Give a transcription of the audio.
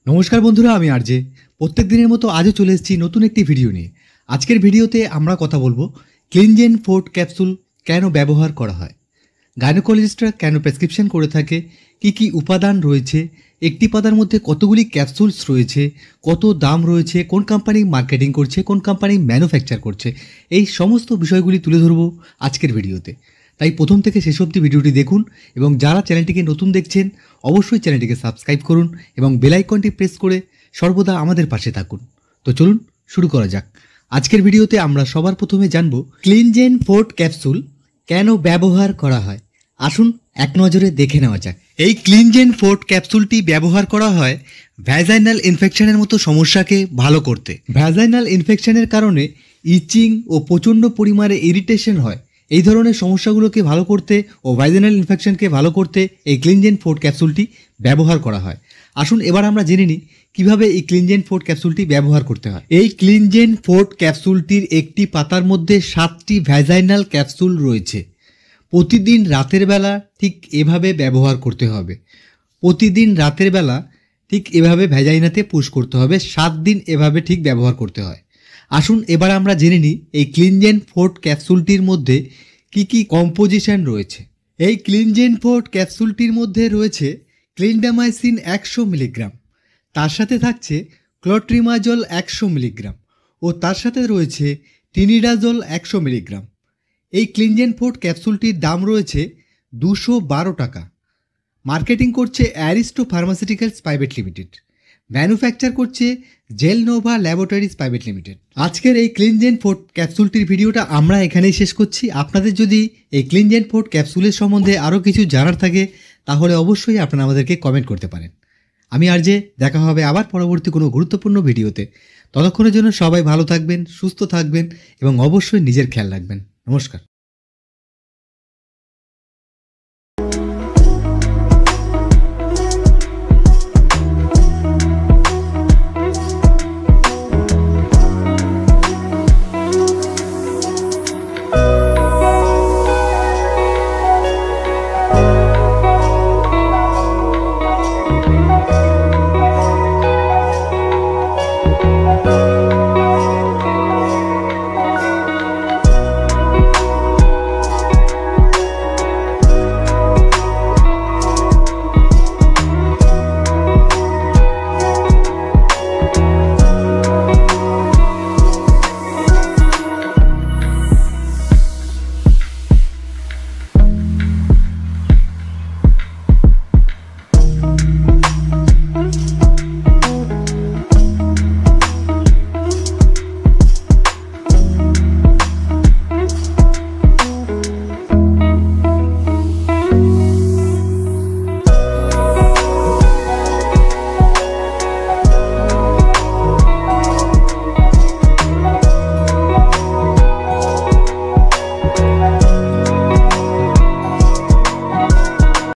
নমস্কার বন্ধুরা, আমি আরজে। প্রত্যেক দিনের মতো আজও চলে এসেছি নতুন একটি ভিডিও নিয়ে। আজকের ভিডিওতে আমরা কথা বলবো ক্লিনজেন ফোর্ট ক্যাপসুল কেন ব্যবহার করা হয়, গাইনোকোলজিস্টরা কেন প্রেসক্রিপশন করে থাকে, কি কি উপাদান রয়েছে, একটি পাতার মধ্যে কতগুলি ক্যাপসুলস রয়েছে, কত দাম রয়েছে, কোন কোম্পানি মার্কেটিং করছে, কোন কোম্পানি ম্যানুফ্যাকচার করছে, এই সমস্ত বিষয়গুলি তুলে ধরবো আজকের ভিডিওতে। তাই প্রথম থেকে শেষ অবধি ভিডিওটি দেখুন এবং যারা চ্যানেলটিকে নতুন দেখছেন অবশ্যই চ্যানেলটিকে সাবস্ক্রাইব করুন এবং বেল আইকনটি প্রেস করে সর্বদা আমাদের পাশে থাকুন। তো চলুন শুরু করা যাক। আজকের ভিডিওতে আমরা সবার প্রথমে জানব ক্লিনজেন ফোর্ট ক্যাপসুল কেন ব্যবহার করা হয়। আসুন এক নজরে দেখে নেওয়া যাক। এই ক্লিনজেন ফোর্ট ক্যাপসুলটি ব্যবহার করা হয় ভ্যাজাইনাল ইনফেকশনের মতো সমস্যাকে ভালো করতে। ভ্যাজাইনাল ইনফেকশনের কারণে ইচিং ও প্রচণ্ড পরিমাণে ইরিটেশন হয়, এই ধরনের সমস্যাগুলোকে ভালো করতে ও ভ্যাজাইনাল ইনফেকশনকে ভালো করতে এই ক্লিনজেন ফোর্ট ক্যাপসুলটি ব্যবহার করা হয়। আসুন এবার আমরা জেনে নিই কীভাবে এই ক্লিনজেন ফোর্ট ক্যাপসুলটি ব্যবহার করতে হয়। এই ক্লিনজেন ফোর্ট ক্যাপসুলটির একটি পাতার মধ্যে 7টি ভ্যাজাইনাল ক্যাপসুল রয়েছে। প্রতিদিন রাতের বেলা ঠিক এভাবে ব্যবহার করতে হবে। প্রতিদিন রাতের বেলা ঠিক এভাবে ভ্যাজাইনাতে পুশ করতে হবে। 7 দিন এভাবে ঠিক ব্যবহার করতে হয়। আসুন এবার আমরা জেনে নিই এই ক্লিনজেন ফোর্ট ক্যাপসুলটির মধ্যে কি কি কম্পোজিশন রয়েছে। এই ক্লিনজেন ফোর্ট ক্যাপসুলটির মধ্যে রয়েছে ক্লিন্ডামাইসিন 100 মিলিগ্রাম, তার সাথে থাকছে ক্লোট্রিমাজল 100 মিলিগ্রাম ও তার সাথে রয়েছে টিনিডাজল 100 মিলিগ্রাম। এই ক্লিনজেন ফোর্ট ক্যাপসুলটির দাম রয়েছে 212 টাকা। মার্কেটিং করছে Aristo pharmaceuticals private limited, manufacture করছে জেলনোভা ল্যাবরেটরিজ প্রাইভেট লিমিটেড। আজকের এই ক্লিনজেন ফোর্ট ক্যাপসুলটির ভিডিওটা আমরা এখানেই শেষ করছি। আপনাদের যদি এই ক্লিনজেন ফোর্ট ক্যাপসুলের সম্বন্ধে আরও কিছু জানার থাকে তাহলে অবশ্যই আপনারা আমাদেরকে কমেন্ট করতে পারেন। আমি আরজে, দেখা হবে আবার পরবর্তী কোনো গুরুত্বপূর্ণ ভিডিওতে। ততক্ষণের জন্য সবাই ভালো থাকবেন, সুস্থ থাকবেন এবং অবশ্যই নিজের খেয়াল রাখবেন। নমস্কার।